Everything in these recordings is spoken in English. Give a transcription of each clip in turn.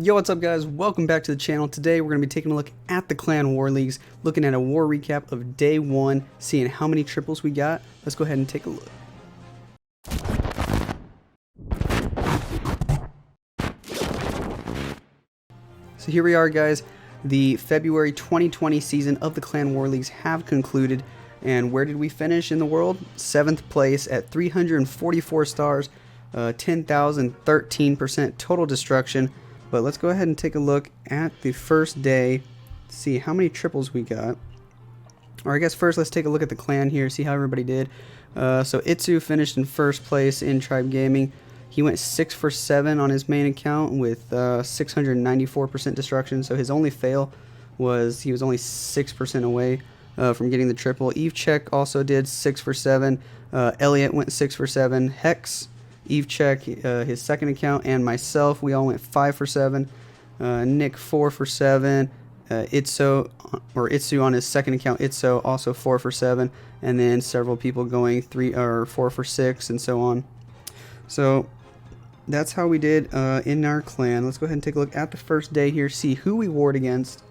Yo, what's up guys? Welcome back to the channel. Today we're going to be taking a look at the clan war leagues, looking at a war recap of day 1, seeing how many triples we got. Let's go ahead and take a look. So here we are guys, the February 2020 season of the clan war leagues have concluded, and where did we finish in the world? 7th place at 344 stars, 10,013% total destruction. But let's go ahead and take a look at the first day, see how many triples we got. Or I guess first let's take a look at the clan here, see how everybody did. So Itsu finished in first place in Tribe Gaming. He went 6 for 7 on his main account with 694% destruction. So his only fail was he was only 6% away from getting the triple. Check also did 6 for 7. Elliott went 6 for 7. Hex, Check, his second account, and myself, we all went 5 for 7. Nick 4 for 7. Itsu on his second account, Itsu also 4 for 7, and then several people going 3 or 4 for 6, and so on. So that's how we did in our clan. Let's go ahead and take a look at the first day here, see who we warred against.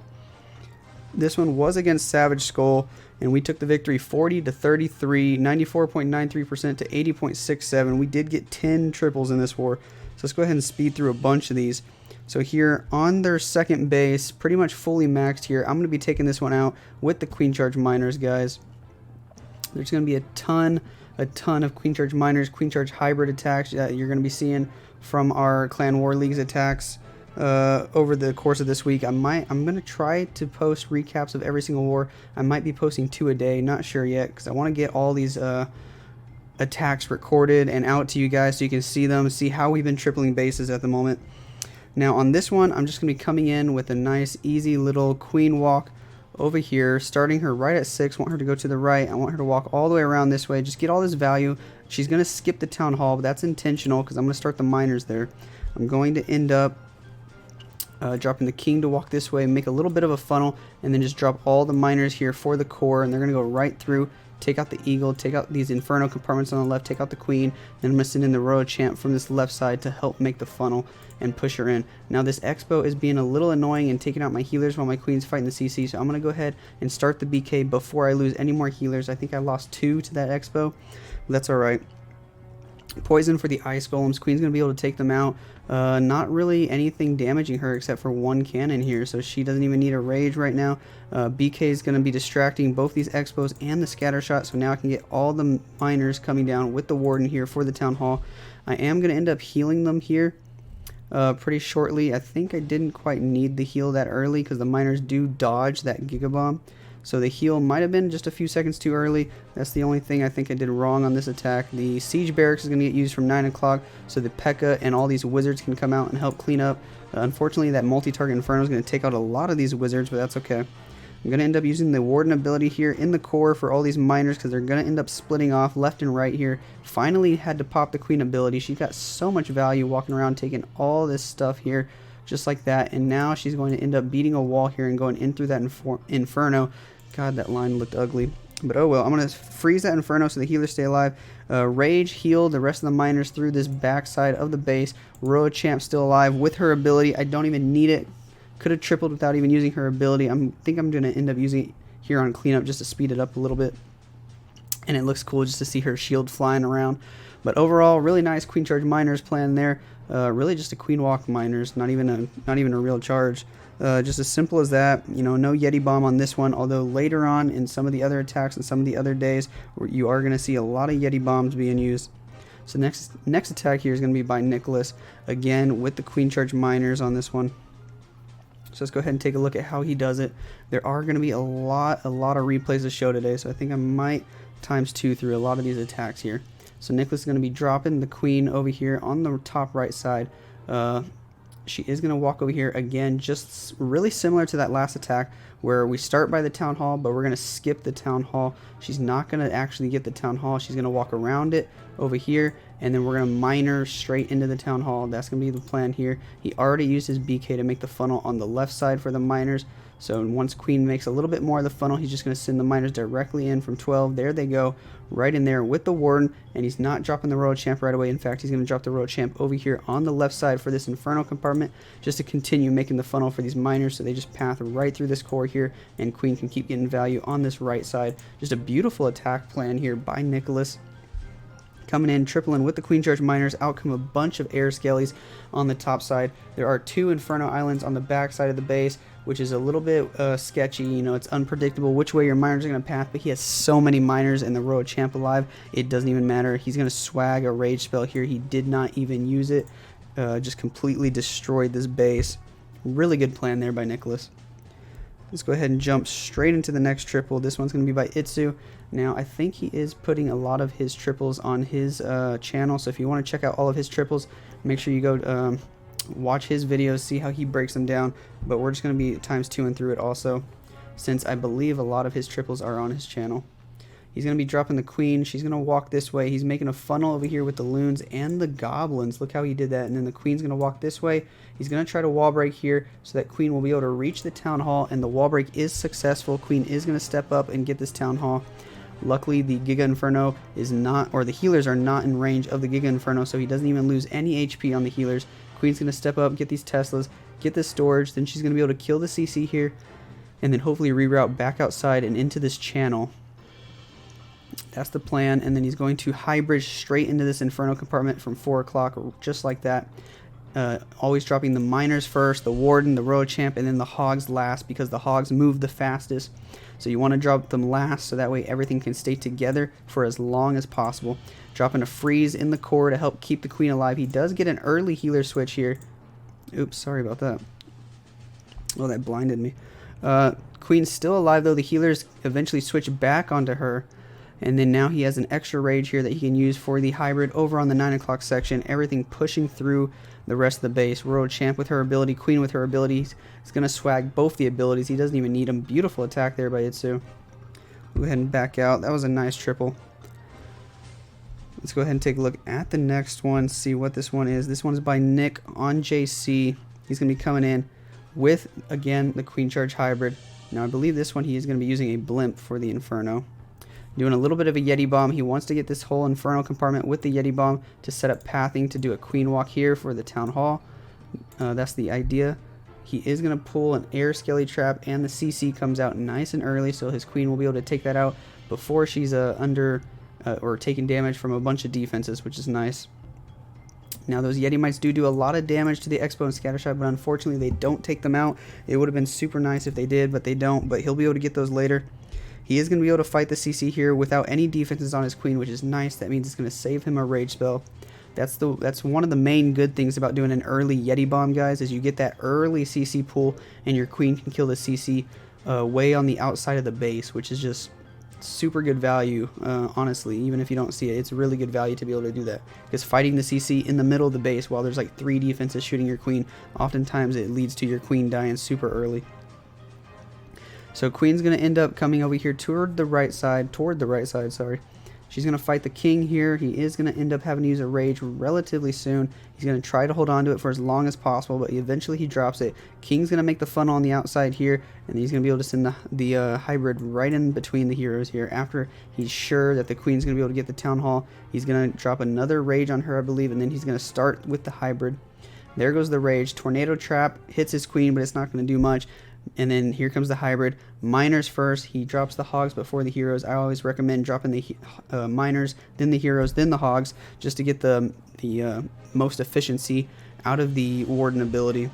This one was against Savage Skull, and we took the victory 40 to 33, 94.93% to 80.67. We did get 10 triples in this war, so let's go ahead and speed through a bunch of these. So here on their second base, pretty much fully maxed here. I'm going to be taking this one out with the Queen Charge Miners, guys. There's going to be a ton of Queen Charge Miners, Queen Charge Hybrid attacks that you're going to be seeing from our Clan War Leagues attacks over the course of this week. I'm going to try to post recaps of every single war. I might be posting 2 a day, not sure yet, because I want to get all these attacks recorded and out to you guys so you can see them, see how we've been tripling bases at the moment. Now on this one, I'm just going to be coming in with a nice easy little queen walk over here, starting her right at 6. Want her to go to the right. I want her to walk all the way around this way, just get all this value. She's going to skip the town hall, but that's intentional because I'm going to start the miners there. I'm going to end up dropping the king to walk this way, make a little bit of a funnel, and then just drop all the miners here for the core, and they're going to go right through, take out the eagle, take out these inferno compartments on the left, take out the queen, then I'm going to send in the royal champ from this left side to help make the funnel and push her in. Now this expo is being a little annoying and taking out my healers while my queen's fighting the CC, so I'm going to go ahead and start the BK before I lose any more healers. I think I lost 2 to that expo, but that's alright. Poison for the ice golems. Queen's going to be able to take them out. Not really anything damaging her except for 1 cannon here, so she doesn't even need a rage right now. BK is going to be distracting both these expos and the scatter shot, so now I can get all the miners coming down with the warden here for the town hall. I am going to end up healing them here pretty shortly. I think I didn't quite need the heal that early because the miners do dodge that gigabomb. So the heal might have been just a few seconds too early. That's the only thing I think I did wrong on this attack. The siege barracks is going to get used from 9 o'clock, so the P.E.K.K.A. and all these wizards can come out and help clean up. Unfortunately, that multi-target inferno is going to take out a lot of these wizards, but that's okay. I'm going to end up using the warden ability here in the core for all these miners because they're going to end up splitting off left and right here. Finally had to pop the queen ability. She got so much value walking around taking all this stuff here just like that, and now she's going to end up beating a wall here and going in through that inferno. God, that line looked ugly. But oh well, I'm going to freeze that inferno so the healers stay alive. Rage, heal the rest of the miners through this backside of the base. Royal Champ still alive with her ability. I don't even need it. Could have tripled without even using her ability. I think I'm going to end up using it here on cleanup just to speed it up a little bit. And it looks cool just to see her shield flying around. But overall, really nice Queen Charge Miners plan there. Really just a Queen Walk Miners, not even a real charge. Just as simple as that. You know, no Yeti bomb on this one, although later on in some of the other attacks and some of the other days you are going to see a lot of Yeti bombs being used. So next attack here is going to be by Nicolaus, again with the Queen Charge Miners on this one. So let's go ahead and take a look at how he does it. There are going to be a lot of replays to show today, so I think I might ×2 through a lot of these attacks here. So Nicolaus is going to be dropping the queen over here on the top right side. She is going to walk over here again, just really similar to that last attack where we start by the town hall, but we're going to skip the town hall. She's not going to actually get the town hall. She's going to walk around it over here and then we're going to miner straight into the town hall. That's going to be the plan here. He already used his BK to make the funnel on the left side for the miners. So once Queen makes a little bit more of the funnel, he's just going to send the miners directly in from 12. There they go, right in there with the Warden, and he's not dropping the Royal Champ right away. In fact, he's going to drop the Royal Champ over here on the left side for this Inferno compartment, just to continue making the funnel for these miners, so they just path right through this core here, and Queen can keep getting value on this right side. Just a beautiful attack plan here by Nicolaus. Coming in, tripling with the Queen Charge miners, out come a bunch of air skellies on the top side. There are 2 Inferno Islands on the back side of the base, which is a little bit sketchy. You know, it's unpredictable which way your miners are going to path, but he has so many miners and the Royal Champ alive, it doesn't even matter. He's going to swag a rage spell here. He did not even use it. Just completely destroyed this base. Really good plan there by Nicolaus. Let's go ahead and jump straight into the next triple. This one's going to be by Itsu. Now, I think he is putting a lot of his triples on his channel, so if you want to check out all of his triples, make sure you go watch his videos, see how he breaks them down. But we're just going to be ×2 through it also, since I believe a lot of his triples are on his channel. He's going to be dropping the Queen. She's going to walk this way. He's making a funnel over here with the loons and the goblins. Look how he did that. And then the Queen's going to walk this way. He's going to try to wall break here so that Queen will be able to reach the town hall, and the wall break is successful. Queen is going to step up and get this town hall. Luckily, the Giga Inferno is not, or the healers are not in range of the Giga Inferno, so he doesn't even lose any HP on the healers. Queen's going to step up, get these Teslas, get this storage, then she's going to be able to kill the CC here, and then hopefully reroute back outside and into this channel. That's the plan, and then he's going to high bridge straight into this Inferno compartment from 4 o'clock, just like that. Always dropping the miners first, the Warden, the Royal Champ, and then the Hogs last, because the Hogs move the fastest. So you want to drop them last so that way everything can stay together for as long as possible. Dropping a freeze in the core to help keep the Queen alive. He does get an early healer switch here. Oops, sorry about that. Oh, that blinded me. Queen's still alive though. The healers eventually switch back onto her. And then now he has an extra rage here that he can use for the hybrid over on the 9 o'clock section. Everything pushing through the rest of the base. Royal Champ with her ability, Queen with her abilities. He's going to swag both the abilities. He doesn't even need them. Beautiful attack there by Itsu. Go ahead and back out. That was a nice triple. Let's go ahead and take a look at the next one, see what this one is. This one's by Nick on JC. He's going to be coming in with, again, the Queen Charge hybrid. Now, I believe this one he is going to be using a blimp for the Inferno. Doing a little bit of a Yeti bomb. He wants to get this whole Inferno compartment with the Yeti bomb to set up pathing to do a Queen walk here for the Town Hall. That's the idea. He is going to pull an air skelly trap, and the CC comes out nice and early, so his Queen will be able to take that out before she's under or taking damage from a bunch of defenses, which is nice. Now, those Yeti mites do a lot of damage to the Expo and Scattershot, but unfortunately they don't take them out. It would have been super nice if they did, but they don't. But he'll be able to get those later. He is going to be able to fight the CC here without any defenses on his Queen, which is nice. That means it's going to save him a rage spell. That's one of the main good things about doing an early Yeti bomb, guys, is you get that early CC pull, and your Queen can kill the CC way on the outside of the base, which is just super good value, honestly. Even if you don't see it, it's really good value to be able to do that, because fighting the CC in the middle of the base while there's like 3 defenses shooting your Queen, oftentimes it leads to your Queen dying super early. So Queen's going to end up coming over here toward the right side, sorry. She's going to fight the King here. He is going to end up having to use a rage relatively soon. He's going to try to hold on to it for as long as possible, but eventually he drops it. King's going to make the funnel on the outside here, and he's going to be able to send the hybrid right in between the heroes here. After he's sure that the Queen's going to be able to get the Town Hall, he's going to drop another rage on her, I believe, and then he's going to start with the hybrid. There goes the rage. Tornado Trap hits his Queen, but it's not going to do much. And then here comes the hybrid. Miners first. He drops the Hogs before the heroes. I always recommend dropping the miners, then the heroes, then the Hogs, just to get the most efficiency out of the Warden ability,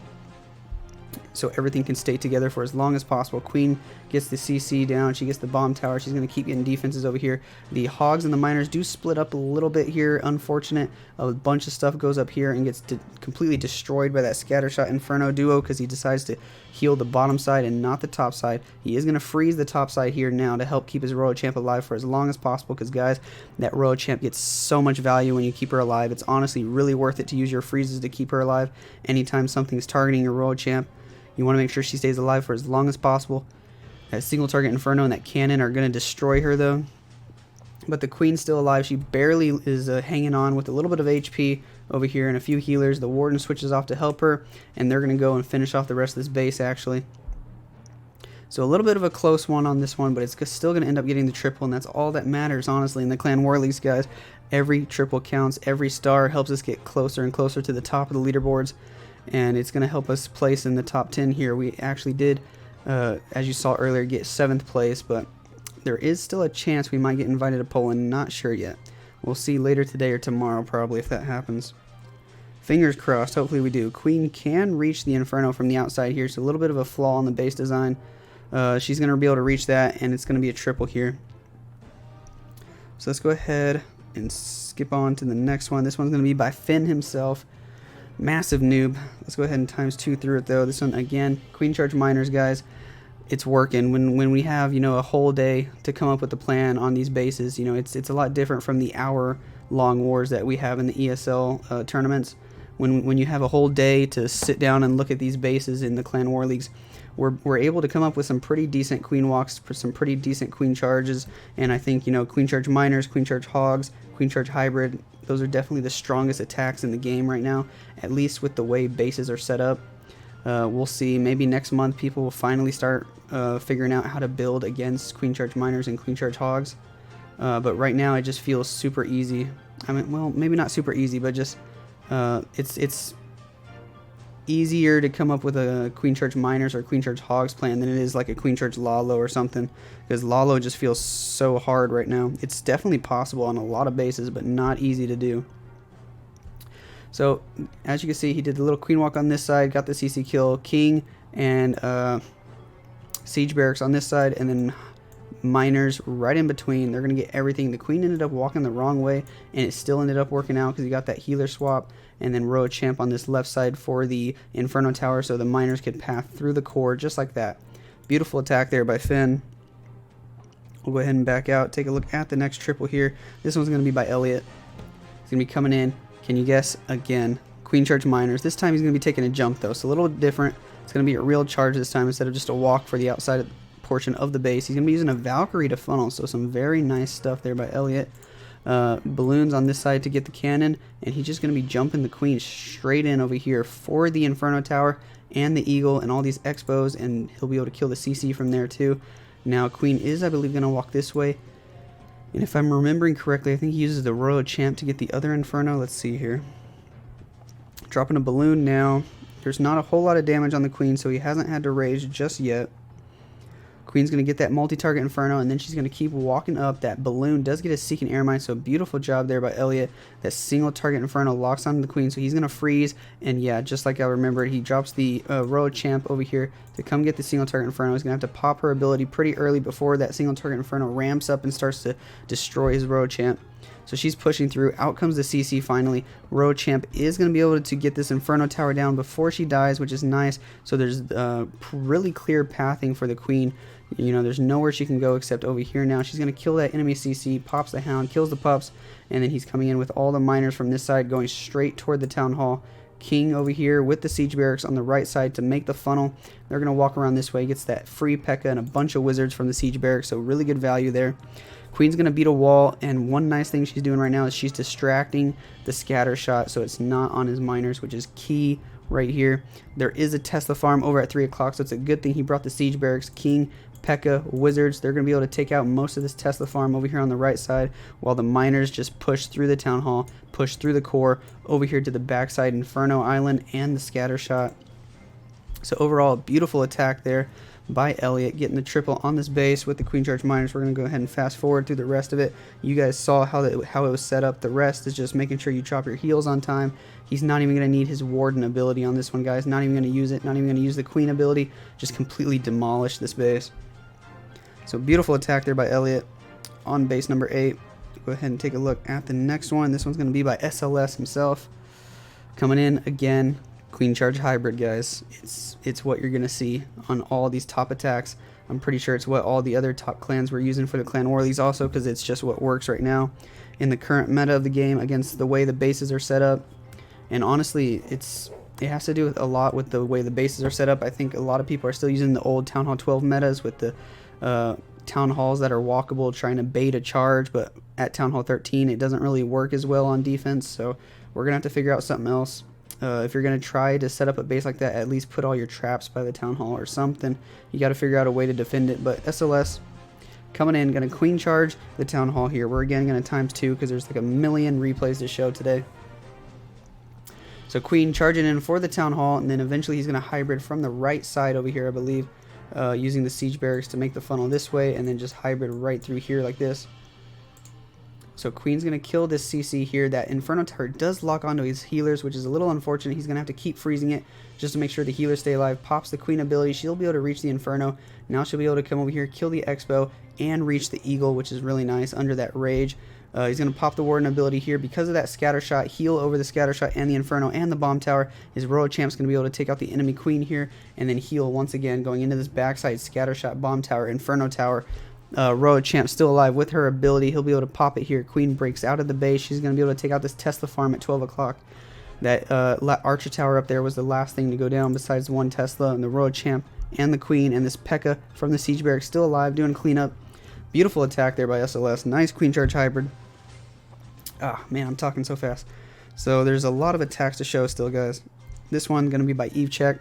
so everything can stay together for as long as possible. Queen gets the CC down. She gets the bomb tower. She's going to keep getting defenses over here. The Hogs and the miners do split up a little bit here. Unfortunate. A bunch of stuff goes up here and gets completely destroyed by that Scattershot Inferno duo, because he decides to heal the bottom side and not the top side. He is going to freeze the top side here now to help keep his Royal Champ alive for as long as possible, because, guys, that Royal Champ gets so much value when you keep her alive. It's honestly really worth it to use your freezes to keep her alive anytime something's targeting your Royal Champ. You want to make sure she stays alive for as long as possible. That single target Inferno and that cannon are going to destroy her, though. But the queen's still alive. She barely is hanging on with a little bit of HP over here and a few healers. The warden switches off to help her, and they're going to go and finish off the rest of this base, actually. So a little bit of a close one on this one, but it's still going to end up getting the triple, and that's all that matters, honestly, in the Clan War Leagues, guys. Every triple counts. Every star helps us get closer and closer to the top of the leaderboards, and it's going to help us place in the top 10 here. We actually did, as you saw earlier, get 7th place, but there is still a chance we might get invited to Poland. Not sure yet. We'll see later today or tomorrow, probably, if that happens. Fingers crossed. Hopefully we do. Queen can reach the Inferno from the outside here, so a little bit of a flaw on the base design. She's going to be able to reach that, and it's going to be a triple here. So let's go ahead and skip on to the next one. This one's going to be by Finn himself. Massive noob. Let's go ahead and times 2 through it, though. This one, again, Queen Charge Miners, guys. It's working. When we have, you know, a whole day to come up with a plan on these bases, you know, it's a lot different from the hour-long wars that we have in the ESL tournaments. When you have a whole day to sit down and look at these bases in the Clan War Leagues, we're able to come up with some pretty decent queen walks, some pretty decent queen charges, and I think, you know, Queen Charge Miners, Queen Charge Hogs, Queen Charge Hybrid, those are definitely the strongest attacks in the game right now, at least with the way bases are set up. We'll see. Maybe next month people will finally start figuring out how to build against Queen Charge Miners and Queen Charge Hogs, but right now it just feels super easy. I mean, well, maybe not super easy, but just it's easier to come up with a Queen Charge Miners or Queen Charge Hogs plan than it is like a Queen Charge Lalo or something, because Lalo just feels so hard right now. It's definitely possible on a lot of bases, but not easy to do. So as you can see, he did the little queen walk on this side, got the CC kill, king and siege barracks on this side, and then miners right in between. They're going to get everything. The queen ended up walking the wrong way, and it still ended up working out because he got that healer swap, and then row champ on this left side for the Inferno Tower so the miners could path through the core just like that. Beautiful attack there by Finn. We'll go ahead and back out, take a look at the next triple here. This one's going to be by Elliott. He's going to be coming in. Can you guess? Again, Queen Charge Miners. This time he's going to be taking a jump, though, so a little different. It's going to be a real charge this time instead of just a walk for the outside portion of the base. He's going to be using a Valkyrie to funnel, so some very nice stuff there by Elliott. Balloons on this side to get the cannon, and he's just going to be jumping the queen straight in over here for the Inferno Tower and the Eagle and all these expos, and he'll be able to kill the CC from there too. Now queen is, I believe, going to walk this way, and if I'm remembering correctly, I think he uses the Royal Champ to get the other Inferno. Let's see here. Dropping a balloon now. There's not a whole lot of damage on the queen, so he hasn't had to rage just yet. Queen's going to get that multi-target Inferno, and then she's going to keep walking up. That balloon does get a Seeking Air Mine, so beautiful job there by Elliott. That single target Inferno locks onto the Queen, so he's going to freeze, and yeah, just like I remembered, he drops the Royal Champ over here to come get the single target Inferno. He's going to have to pop her ability pretty early before that single target Inferno ramps up and starts to destroy his Royal Champ. So she's pushing through. Out comes the CC finally. Royal Champ is going to be able to get this Inferno Tower down before she dies, which is nice. So there's really clear pathing for the Queen. You know, there's nowhere she can go except over here now. She's going to kill that enemy CC, pops the Hound, kills the pups, and then he's coming in with all the miners from this side going straight toward the Town Hall. King over here with the Siege Barracks on the right side to make the funnel. They're going to walk around this way. Gets that free P.E.K.K.A. and a bunch of wizards from the Siege Barracks, so really good value there. Queen's going to beat a wall, and one nice thing she's doing right now is she's distracting the scatter shot so it's not on his miners, which is key right here. There is a Tesla farm over at 3 o'clock, so it's a good thing he brought the Siege Barracks, King, P.E.K.K.A., wizards. They're going to be able to take out most of this Tesla farm over here on the right side, while the miners just push through the Town Hall, push through the core, over here to the backside Inferno Island and the scatter shot. So overall, a beautiful attack there by Elliott, getting the triple on this base with the Queen Charge Miners. We're going to go ahead and fast forward through the rest of it. You guys saw how it was set up. The rest is just making sure you chop your heals on time. He's not even going to need his Warden ability on this one, guys. Not even going to use it. Not even going to use the Queen ability. Just completely demolish this base. So beautiful attack there by Elliott on base number 8. Go ahead and take a look at the next one. This one's going to be by SLS himself. Coming in again. Queen Charge Hybrid, guys. It's what you're going to see on all these top attacks. I'm pretty sure it's what all the other top clans were using for the Clan War Leagues also, because it's just what works right now in the current meta of the game against the way the bases are set up. And honestly, it has to do with a lot with the way the bases are set up. I think a lot of people are still using the old Town Hall 12 metas with the Town Halls that are walkable, trying to bait a charge, but at Town Hall 13. It doesn't really work as well on defense, so we're gonna have to figure out something else. If you're gonna try to set up a base like that, at least put all your traps by the Town Hall or something. You got to figure out a way to defend it. But SLS coming in, gonna queen charge the Town Hall here. We're again gonna ×2 because there's like a million replays to show today. So queen charging in for the Town Hall, and then eventually he's gonna hybrid from the right side over here, I believe, using the siege barracks to make the funnel this way, and then just hybrid right through here like this. So queen's going to kill this CC here. That Inferno Tower does lock onto his healers, which is a little unfortunate. He's going to have to keep freezing it just to make sure the healers stay alive. Pops the queen ability. She'll be able to reach the Inferno. Now she'll be able to come over here, kill the Expo, and reach the Eagle, which is really nice under that rage. He's going to pop the Warden ability here. Because of that scatter shot, heal over the scatter shot and the Inferno and the bomb tower. His Royal Champ's going to be able to take out the enemy queen here, and then heal once again going into this backside scatter shot, bomb tower, Inferno tower. Royal Champ still alive with her ability. He'll be able to pop it here. Queen breaks out of the base. She's going to be able to take out this Tesla farm at 12 o'clock. That Archer tower up there was the last thing to go down besides one Tesla, and the Royal Champ and the Queen and this P.E.K.K.A. from the Siege Barracks still alive doing cleanup. Beautiful attack there by SLS. Nice Queen Charge hybrid. Ah, man, I'm talking so fast. So there's a lot of attacks to show still, guys. This one going to be by Eve Check.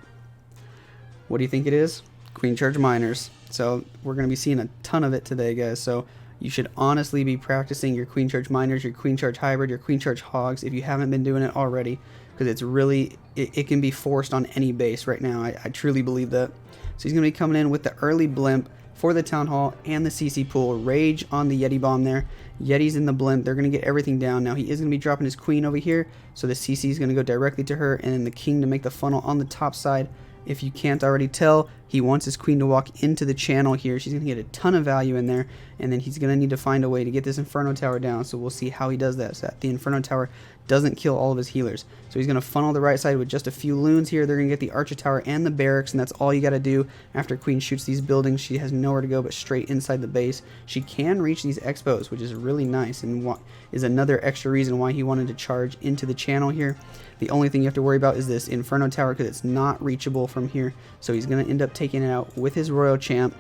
What do you think it is? Queen Charge Miners. So we're going to be seeing a ton of it today, guys. So you should honestly be practicing your Queen Charge Miners, your Queen Charge Hybrid, your Queen Charge Hogs if you haven't been doing it already, because it's really, it can be forced on any base right now. I truly believe that. So he's going to be coming in with the early blimp for the Town Hall and the CC pool. Rage on the Yeti bomb there. Yeti's in the blimp. They're going to get everything down. Now he is going to be dropping his Queen over here, so the CC is going to go directly to her, and then the King to make the funnel on the top side. If you can't already tell, he wants his queen to walk into the channel here. She's going to get a ton of value in there, and then he's going to need to find a way to get this Inferno Tower down, so we'll see how he does that, so that the Inferno Tower doesn't kill all of his healers. So he's going to funnel the right side with just a few loons here. They're going to get the Archer Tower and the barracks, and that's all you got to do. After Queen shoots these buildings, she has nowhere to go but straight inside the base. She can reach these expos, which is really nice, and is another extra reason why he wanted to charge into the channel here. The only thing you have to worry about is this Inferno Tower, because it's not reachable from here. So he's going to end up taking it out with his Royal Champ.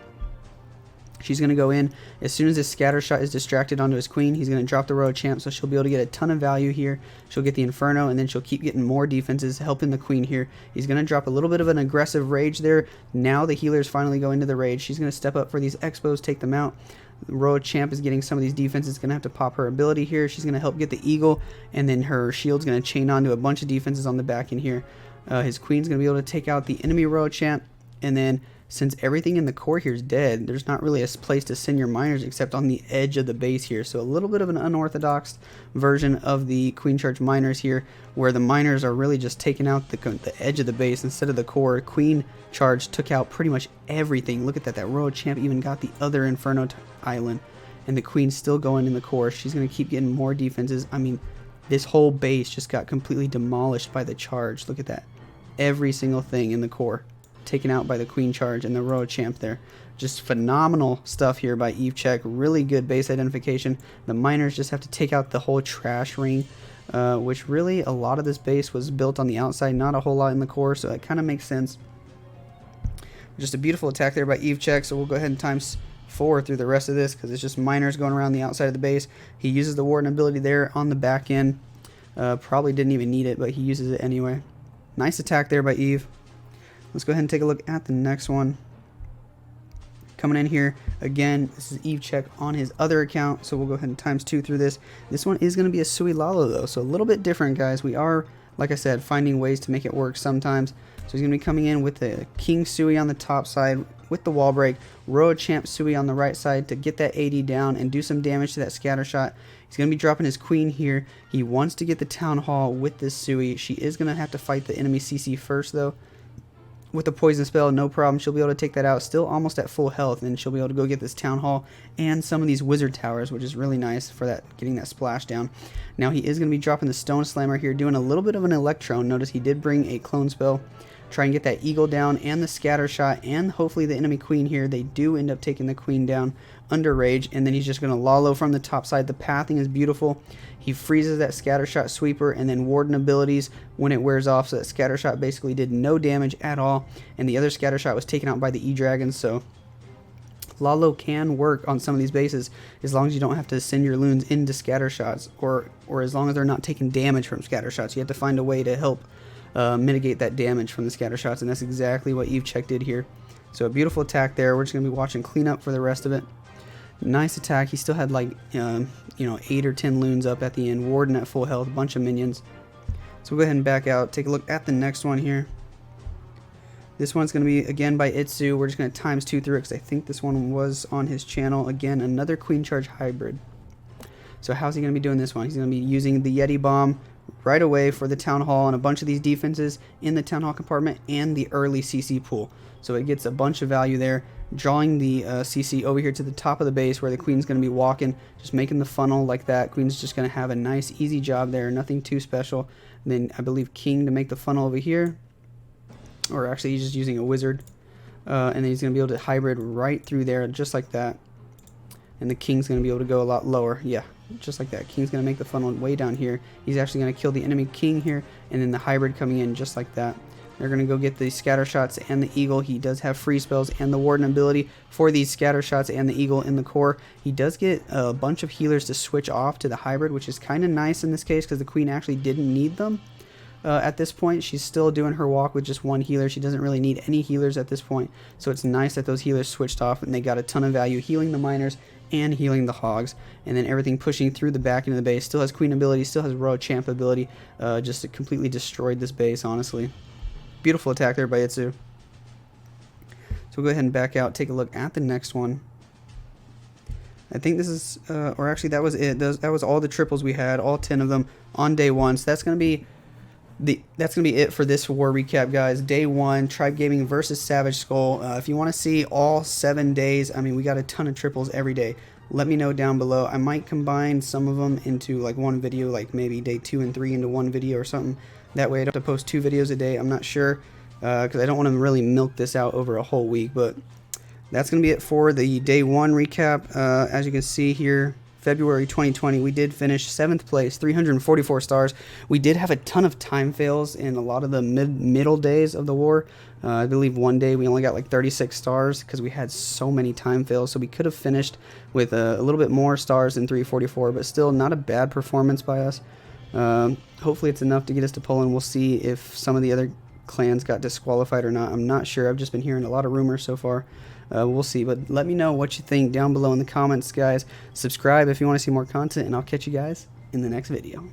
She's going to go in. As soon as his scatter shot is distracted onto his queen, he's going to drop the Royal Champ, so she'll be able to get a ton of value here. She'll get the Inferno, and then she'll keep getting more defenses, helping the queen here. He's going to drop a little bit of an aggressive rage there. Now the healers finally go into the rage. She's going to step up for these expos, take them out. The Royal Champ is getting some of these defenses. Going to have to pop her ability here. She's going to help get the Eagle, and then her shield's going to chain onto a bunch of defenses on the back in here. His queen's going to be able to take out the enemy Royal Champ, and then since everything in the core here is dead, there's not really a place to send your miners except on the edge of the base here. So a little bit of an unorthodox version of the Queen Charge miners here, where the miners are really just taking out the edge of the base instead of the core. Queen Charge took out pretty much everything. Look at that. That Royal Champ even got the other Inferno Island, and the Queen's still going in the core. She's going to keep getting more defenses. I mean, this whole base just got completely demolished by the charge. Look at that. Every single thing in the core taken out by the Queen Charge and the Royal Champ there. Just phenomenal stuff here by Eve Check. Really good base identification. The miners just have to take out the whole trash ring, which really a lot of this base was built on the outside, not a whole lot in the core, so it kind of makes sense. Just a beautiful attack there by Eve Check, so we'll go ahead and ×4 through the rest of this because it's just miners going around the outside of the base. He uses the Warden ability there on the back end. Probably didn't even need it, but he uses it anyway. Nice attack there by Eve. Let's go ahead and take a look at the next one. Coming in here, again, this is Eve Check on his other account, so we'll go ahead and ×2 through this. This one is going to be a Tsui Lalo, though, so a little bit different, guys. We are, like I said, finding ways to make it work sometimes. So he's going to be coming in with the King Tsui on the top side with the wall break, Royal Champ Tsui on the right side to get that AD down and do some damage to that scatter shot. He's going to be dropping his queen here. He wants to get the Town Hall with this Tsui. She is going to have to fight the enemy CC first, though. With the poison spell, no problem. She'll be able to take that out. Still almost at full health, and she'll be able to go get this Town Hall and some of these wizard towers, which is really nice for that, getting that splash down. Now he is going to be dropping the Stone Slammer here, doing a little bit of an Electron. Notice he did bring a clone spell. Try and get that Eagle down and the scatter shot and hopefully the enemy queen here. They do end up taking the queen down under rage, and then he's just going to lalo from the top side. The pathing is beautiful. He freezes that scatter shot sweeper and then Warden abilities when it wears off, so that scatter shot basically did no damage at all, and the other scatter shot was taken out by the E-Dragon. So Lalo can work on some of these bases as long as you don't have to send your loons into scatter shots, or as long as they're not taking damage from scatter shots. You have to find a way to help mitigate that damage from the scatter shots, and that's exactly what Evecheck did here. So a beautiful attack there. We're just going to be watching cleanup for the rest of it. Nice attack. He still had like, 8 or 10 loons up at the end. Warden at full health. A bunch of minions. So we'll go ahead and back out. Take a look at the next one here. This one's going to be, again, by Itsu. We're just going to ×2 through it because I think this one was on his channel. Again, another Queen Charge hybrid. So how's he going to be doing this one? He's going to be using the Yeti bomb right away for the Town Hall and a bunch of these defenses in the Town Hall compartment and the early CC pool. So it gets a bunch of value there. Drawing the CC over here to the top of the base where the Queen's going to be walking, just making the funnel like that. Queen's just going to have a nice, easy job there. Nothing too special. And then I believe King to make the funnel over here. Or actually, he's just using a wizard. And then he's going to be able to hybrid right through there, just like that. And the King's going to be able to go a lot lower. Yeah, just like that. King's going to make the funnel way down here. He's actually going to kill the enemy King here. And then the hybrid coming in just like that. They're going to go get the scatter shots and the eagle. He does have free spells and the warden ability for these scatter shots and the eagle in the core. He does get a bunch of healers to switch off to the hybrid, which is kind of nice in this case because the Queen actually didn't need them. At this point, she's still doing her walk with just one healer. She doesn't really need any healers at this point. So it's nice that those healers switched off and they got a ton of value healing the miners and healing the hogs. And then everything pushing through the back into the base. Still has Queen ability, still has Royal Champ ability. Just completely destroyed this base, honestly. Beautiful attack there by Itsu. So we'll go ahead and back out, take a look at the next one. I think this is, or actually that was it. That was all the triples we had, all 10 of them on day 1. So that's gonna be it for this war recap, guys. Day 1, Tribe Gaming versus Savage Skull. If you want to see all 7 days, I mean, we got a ton of triples every day. Let me know down below. I might combine some of them into like one video, like maybe day 2 and 3 into one video or something. That way I don't have to post 2 videos a day. I'm not sure because I don't want to really milk this out over a whole week. But that's going to be it for the day 1 recap. As you can see here, February 2020, we did finish 7th place, 344 stars. We did have a ton of time fails in a lot of the middle days of the war. I believe one day we only got like 36 stars because we had so many time fails. So we could have finished with a little bit more stars than 344, but still not a bad performance by us. Hopefully it's enough to get us to Poland. We'll see if some of the other clans got disqualified or not. I'm not sure. I've just been hearing a lot of rumors so far. We'll see, but let me know what you think down below in the comments, guys. Subscribe if you want to see more content, and I'll catch you guys in the next video.